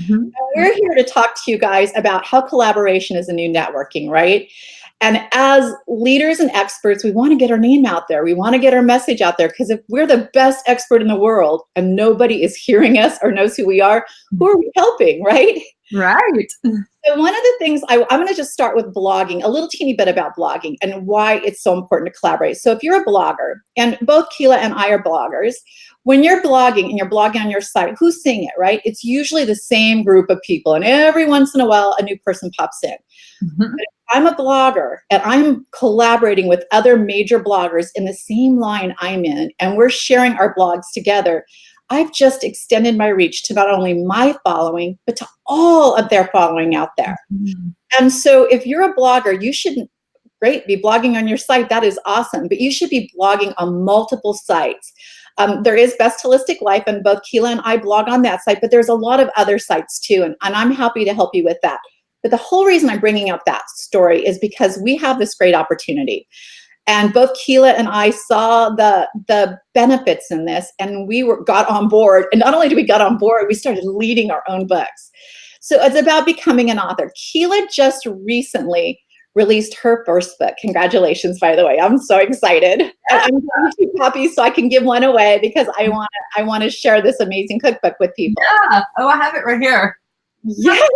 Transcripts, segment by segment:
Mhm. We're here to talk to you guys about how collaboration is a new networking, right? And as leaders and experts, we want to get our name out there. We want to get our message out there, because if we're the best expert in the world and nobody is hearing us or knows who we are, who are we helping, right? Right. So one of the things I'm going to just start with blogging, a little teeny bit about blogging and why it's so important to collaborate. So if you're a blogger, and both Keela and I are bloggers, when you're blogging and you're blogging on your site, who's seeing it, right? It's usually the same group of people. And every once in a while, a new person pops in. Mhm. I'm a blogger and I'm collaborating with other major bloggers in the same line I'm in, and we're sharing our blogs together. I've just extended my reach to not only my following, but to all of their following out there. Mhm. And so if you're a blogger, you shouldn't, great, be blogging on your site. That is awesome. But you should be blogging on multiple sites. There is Best Holistic Life, and both Keela and I blog on that site, but there's a lot of other sites too. And I'm happy to help you with that. But the whole reason I'm bringing up that story is because we have this great opportunity. And both Keela and I saw the benefits in this, and got on board. And not only did we get on board, we started leading our own books. So it's about becoming an author. Keela just recently released her first book. Congratulations, by the way. I'm so excited. And I'm getting 2 copies so I can give one away, because I want to share this amazing cookbook with people. Yeah. Oh, I have it right here. Yes,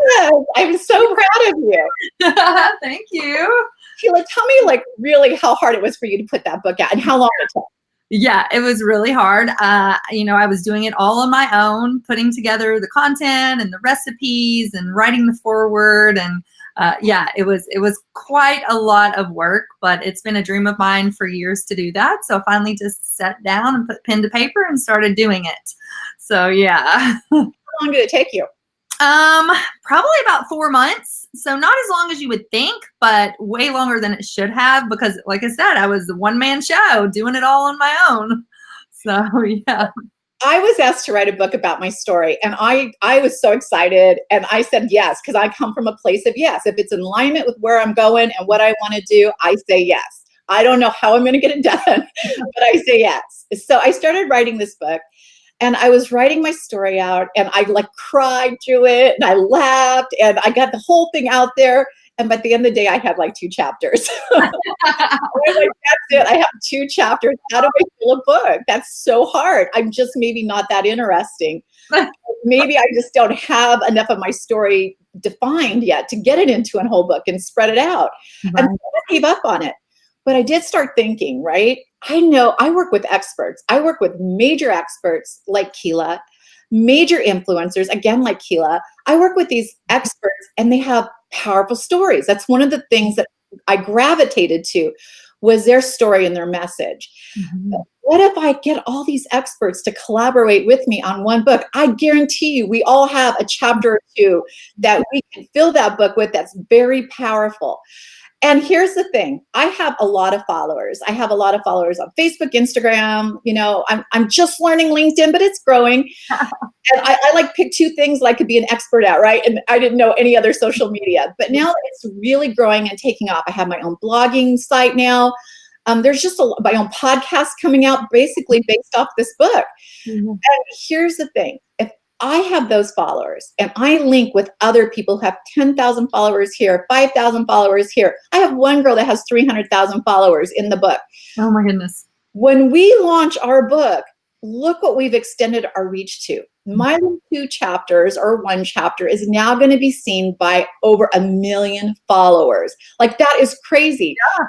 I'm so proud of you. Thank you. Keila, tell me, like, really how hard it was for you to put that book out and how long it took. Yeah, it was really hard. I was doing it all on my own, putting together the content and the recipes and writing the foreword. And it was quite a lot of work, but it's been a dream of mine for years to do that. So I finally just sat down and put pen to paper and started doing it. So yeah. How long did it take you? Probably about 4 months. So not as long as you would think, but way longer than it should have, because like I said, I was a one-man show doing it all on my own. So yeah. I was asked to write a book about my story, and I was so excited, and I said yes, because I come from a place of yes. If it's in alignment with where I'm going and what I want to do, I say yes. I don't know how I'm going to get it done, but I say yes. So I started writing this book. And I was writing my story out, and I cried through it, and I laughed, and I got the whole thing out there. And by the end of the day, I had 2 chapters. I was like, that's it. I have 2 chapters. How do I fill a book? That's so hard. I'm just maybe not that interesting. Maybe I just don't have enough of my story defined yet to get it into a whole book and spread it out. Right. And I gave up on it. But I did start thinking, right? I know I work with experts. I work with major experts like Keila, major influencers, again, like Keila. I work with these experts, and they have powerful stories. That's one of the things that I gravitated to, was their story and their message. Mhm. What if I get all these experts to collaborate with me on one book? I guarantee you, we all have a chapter or 2 that we can fill that book with that's very powerful. And here's the thing. I have a lot of followers. I have a lot of followers on Facebook, Instagram. I'm just learning LinkedIn, but it's growing. And I pick 2 things that I could be an expert at, right? And I didn't know any other social media. But now it's really growing and taking off. I have my own blogging site now. There's just my own podcast coming out basically based off this book. Mhm. And here's the thing. If I have those followers and I link with other people who have 10,000 followers here, 5,000 followers here. I have one girl that has 300,000 followers in the book. Oh my goodness. When we launch our book, look what we've extended our reach to. My 2 chapters, or 1 chapter, is now going to be seen by over 1 million followers. That is crazy. Yeah.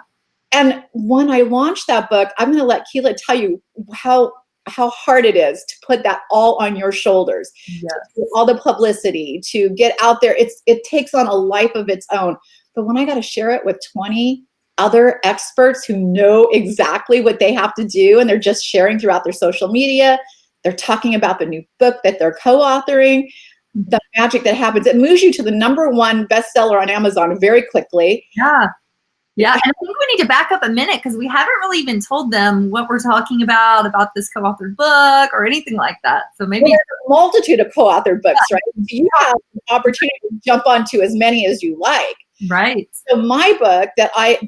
And when I launch that book, I'm going to let Keila tell you how hard it is to put that all on your shoulders. Yes. All the publicity, to get out there. It takes on a life of its own. But when I got to share it with 20 other experts who know exactly what they have to do, and they're just sharing throughout their social media, they're talking about the new book that they're co-authoring, the magic that happens, it moves you to the #1 bestseller on Amazon very quickly. Yeah. Yeah, and I think we need to back up a minute, because we haven't really even told them what we're talking about this co-authored book or anything like that. So maybe there's a multitude of co-authored books, right? So you have an opportunity to jump onto as many as you like. Right. So my book that I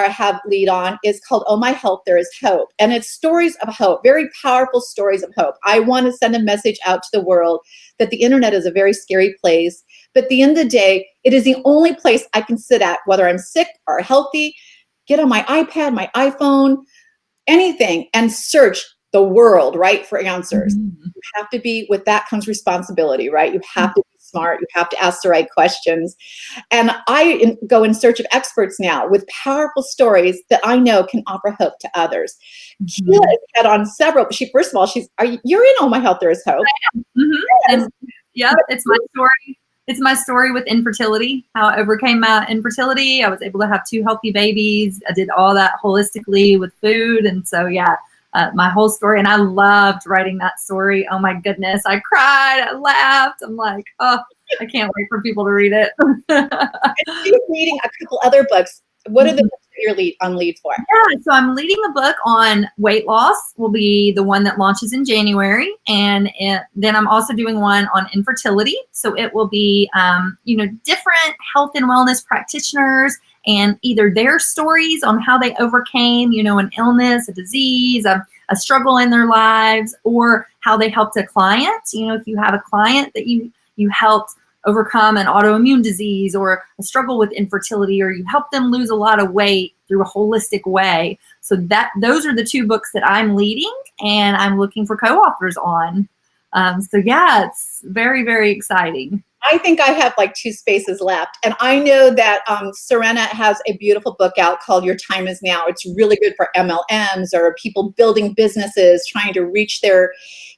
have lead on is called Oh My Health, There Is Hope. And it's stories of hope, very powerful stories of hope. I want to send a message out to the world that the internet is a very scary place. But at the end of the day, it is the only place I can sit at, whether I'm sick or healthy, get on my iPad, my iPhone, anything, and search the world, right, for answers. Mhm. You have to be, with that comes responsibility, right? You have to be smart. You have to ask the right questions. And go in search of experts now with powerful stories that I know can offer hope to others. Keela Mhm. has had on several. First of all, you're in All My Health There Is Hope. Mhm. Yes. And yep, it's my story. It's my story with infertility, how I overcame my infertility. I was able to have 2 healthy babies. I did all that holistically with food. And so, yeah, my whole story. And I loved writing that story. Oh my goodness. I cried. I laughed. I'm like, oh, I can't wait for people to read it. She's reading a couple other books. What are the books that you're lead for? Yeah, so I'm leading a book on weight loss, will be the one that launches in January. And then I'm also doing one on infertility. So it will be, different health and wellness practitioners and either their stories on how they overcame, an illness, a disease, a struggle in their lives, or how they helped a client. If you have a client that you helped overcome an autoimmune disease or a struggle with infertility, or you help them lose a lot of weight through a holistic way. So those are the 2 books that I'm leading, and I'm looking for co-authors on. So yeah, it's very, very exciting. I think I have like 2 spaces left. And I know that Serena has a beautiful book out called Your Time Is Now. It's really good for MLMs or people building businesses, trying to reach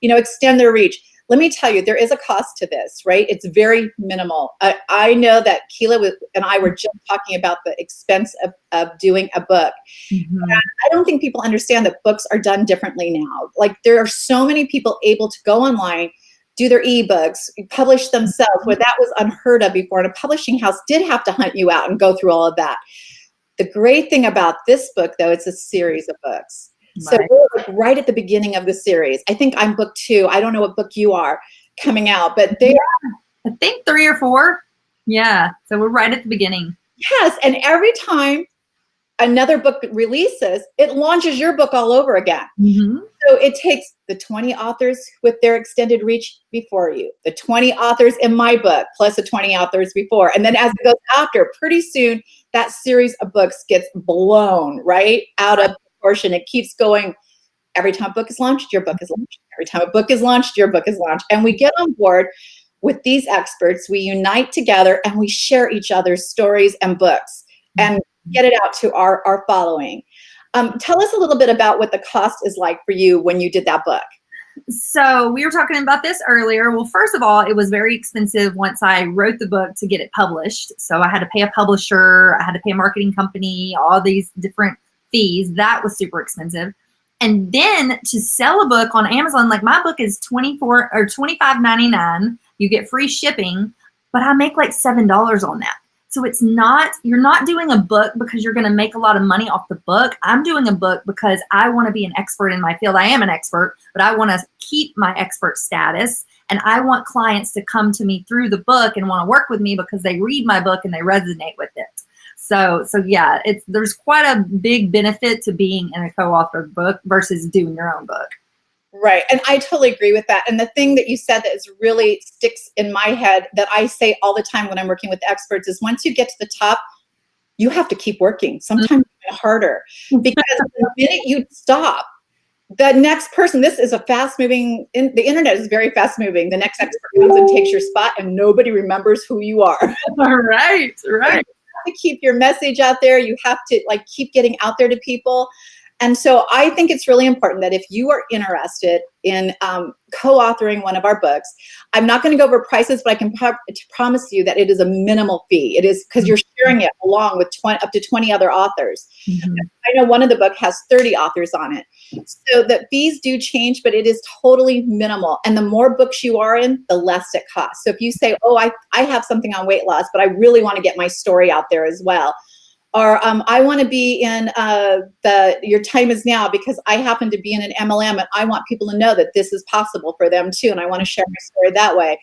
extend their reach. Let me tell you, there is a cost to this, right? It's very minimal. I know that Keela and I were just talking about the expense of doing a book. Mm-hmm. I don't think people understand that books are done differently now. Like, there are so many people able to go online, do their ebooks, publish themselves, where that was unheard of before. And a publishing house did have to hunt you out and go through all of that. The great thing about this book, though, it's a series of books. So we're like right at the beginning of the series. I think I'm book 2. I don't know what book you are coming out, but they are. I think 3 or 4. Yeah. So we're right at the beginning. Yes. And every time another book releases, it launches your book all over again. Mm-hmm. So it takes the 20 authors with their extended reach before you, the 20 authors in my book, plus the 20 authors before. And then as it goes after, pretty soon that series of books gets blown right out of proportion. It keeps going. Every time a book is launched, your book is launched. Every time a book is launched, your book is launched. And we get on board with these experts. We unite together and we share each other's stories and books and get it out to our following. Tell us a little bit about what the cost is like for you when you did that book. So we were talking about this earlier. Well, first of all, it was very expensive once I wrote the book to get it published. So I had to pay a publisher, I had to pay a marketing company, all these different fees. That was super expensive. And then to sell a book on Amazon, like my book is $24 or $25.99. You get free shipping, but I make like $7 on that. So you're not doing a book because you're going to make a lot of money off the book. I'm doing a book because I want to be an expert in my field. I am an expert, but I want to keep my expert status. And I want clients to come to me through the book and want to work with me because they read my book and they resonate with it. So yeah, there's quite a big benefit to being in a co-authored book versus doing your own book. Right. And I totally agree with that. And the thing that you said that is really sticks in my head that I say all the time when I'm working with experts is once you get to the top, you have to keep working, sometimes even harder, because the minute you stop, the next person, this is a fast moving, the internet is very fast moving. The next expert comes and takes your spot and nobody remembers who you are. Right. You have to keep your message out there. You have to keep getting out there to people. And so I think it's really important that if you are interested in co-authoring one of our books, I'm not going to go over prices, but I can promise you that it is a minimal fee. It is because you're sharing it along with up to 20 other authors. Mm-hmm. I know one of the book has 30 authors on it. So the fees do change, but it is totally minimal. And the more books you are in, the less it costs. So if you say, oh, I have something on weight loss, but I really want to get my story out there as well. Or I want to be in Your Time Is Now because I happen to be in an MLM and I want people to know that this is possible for them too. And I want to share my story that way.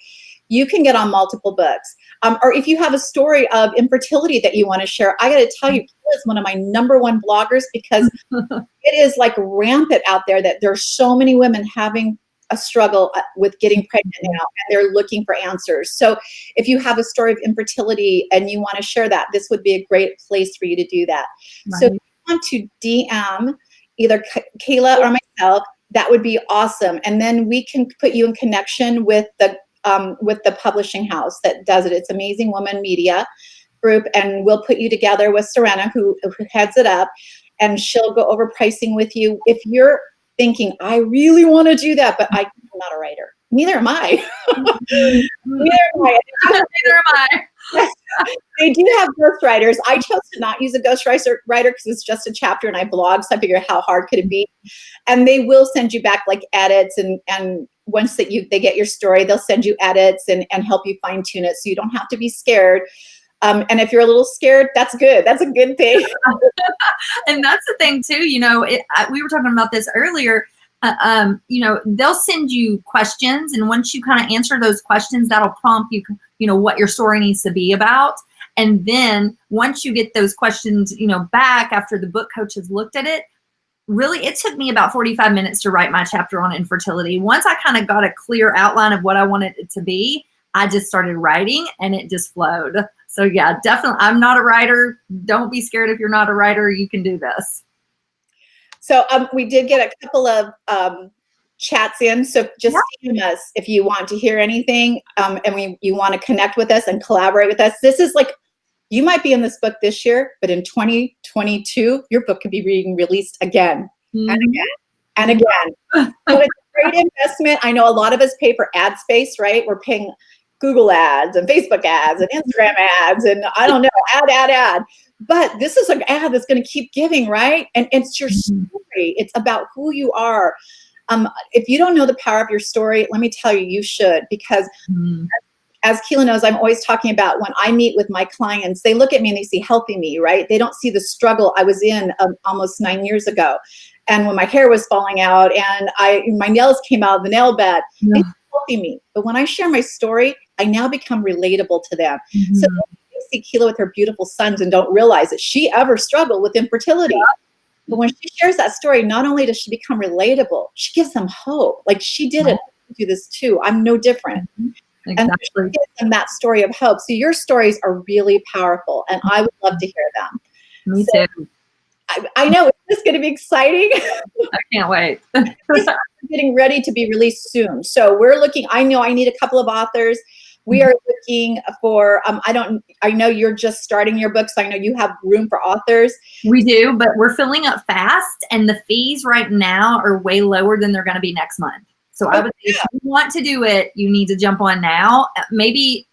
You can get on multiple books. Or if you have a story of infertility that you want to share, I got to tell you, Kayla is one of my #1 bloggers because it is like rampant out there that there's so many women having a struggle with getting pregnant now, and they're looking for answers. So if you have a story of infertility and you want to share that, this would be a great place for you to do that. Right. So if you want to DM either Kayla or myself, that would be awesome. And then we can put you in connection with the publishing house that does it. It's Amazing Woman Media Group, and we'll put you together with Serena, who heads it up, and she'll go over pricing with you. If you're thinking, I really want to do that, but I'm not a writer. Neither am I. Neither am I. Neither am I. They do have ghostwriters. I chose to not use a ghostwriter because it's just a chapter and I blog, so I figured how hard could it be? And they will send you back like edits, and once that they get your story, they'll send you edits and help you fine tune it, so you don't have to be scared. And if you're a little scared, that's good. That's a good thing. And that's the thing too, we were talking about this earlier. They'll send you questions, and once you kind of answer those questions, that'll prompt you, what your story needs to be about. And then once you get those questions, back after the book coach has looked at it, really, it took me about 45 minutes to write my chapter on infertility. Once I kind of got a clear outline of what I wanted it to be, I just started writing and it just flowed. So yeah, definitely. I'm not a writer. Don't be scared if you're not a writer. You can do this. So we did get a couple of chats in. So just DM us if you want to hear anything, and you want to connect with us and collaborate with us. This is like, you might be in this book this year, but in 2022, your book could be being released again and again and again. So it's a great investment. I know a lot of us pay for ad space, right? We're paying Google ads and Facebook ads and Instagram ads and I don't know, ad. But this is an ad that's going to keep giving, right? And it's your story. It's about who you are. If you don't know the power of your story, let me tell you, you should, because as Keela knows, I'm always talking about when I meet with my clients, they look at me and they see healthy me, right? They don't see the struggle I was in almost 9 years ago. And when my hair was falling out and my nails came out of the nail bed, they see healthy me. But when I share my story, I now become relatable to them. So you see Keela with her beautiful sons and don't realize that she ever struggled with infertility. But when she shares that story, not only does she become relatable, she gives them hope. Like, she did it. I do this too. I'm no different. Exactly. And she gives them that story of hope. So your stories are really powerful, and I would love to hear them. Me too. I know. Is this going to be exciting? I can't wait. It's getting ready to be released soon. So we're looking. I know I need a couple of authors. We are looking for, I know you're just starting your book, so I know you have room for authors. We do, but we're filling up fast, and the fees right now are way lower than they're going to be next month. So I would say if you want to do it, you need to jump on now. Maybe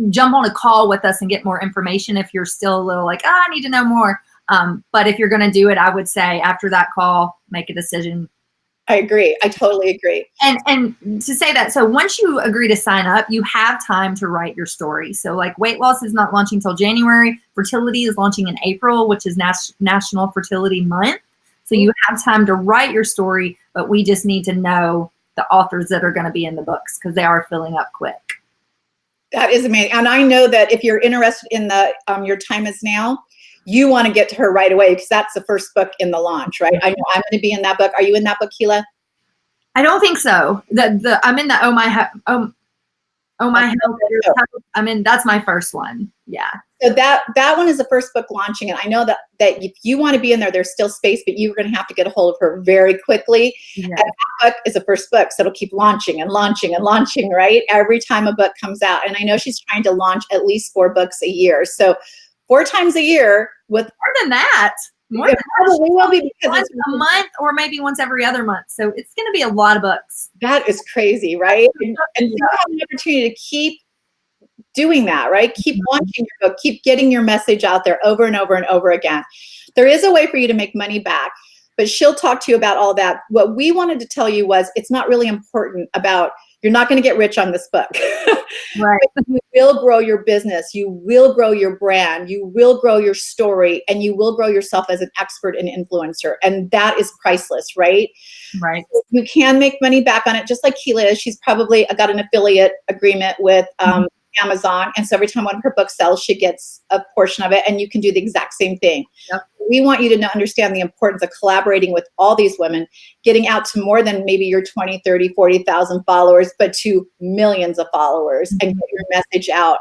jump on a call with us and get more information if you're still a little like, I need to know more. But if you're going to do it, I would say after that call, make a decision. I agree. I totally agree. And to say that, so once you agree to sign up, you have time to write your story. So like weight loss is not launching till January. Fertility is launching in April, which is National Fertility Month. So you have time to write your story, but we just need to know the authors that are going to be in the books because they are filling up quick. That is amazing. And I know that if you're interested in the Your Time Is Now, you want to get to her right away because that's the first book in the launch, right? I know I'm going to be in that book. Are you in that book, Keela? I don't think so. I'm in the Oh My Health. I mean, that's my first one. Yeah. So that one is the first book launching, and I know that if you want to be in there, there's still space, but you're going to have to get a hold of her very quickly. Yeah. And that book is the first book, so it'll keep launching and launching and launching, right? Every time a book comes out, and I know she's trying to launch at least 4 books a year. So 4 times a year with more than that. More than probably will be because once a month or maybe once every other month. So it's going to be a lot of books. That is crazy, right? And you have an opportunity to keep doing that, right? Keep launching your book, keep getting your message out there over and over and over again. There is a way for you to make money back, but she'll talk to you about all that. What we wanted to tell you was it's not really important about, you're not going to get rich on this book. Right. You will grow your business. You will grow your brand. You will grow your story, and you will grow yourself as an expert and influencer. And that is priceless, right? Right. So you can make money back on it, just like Keela is. She's probably got an affiliate agreement with Amazon. And so every time one of her books sells, she gets a portion of it, and you can do the exact same thing. Yep. We want you to understand the importance of collaborating with all these women, getting out to more than maybe your 20, 30, 40,000 followers, but to millions of followers, and get your message out.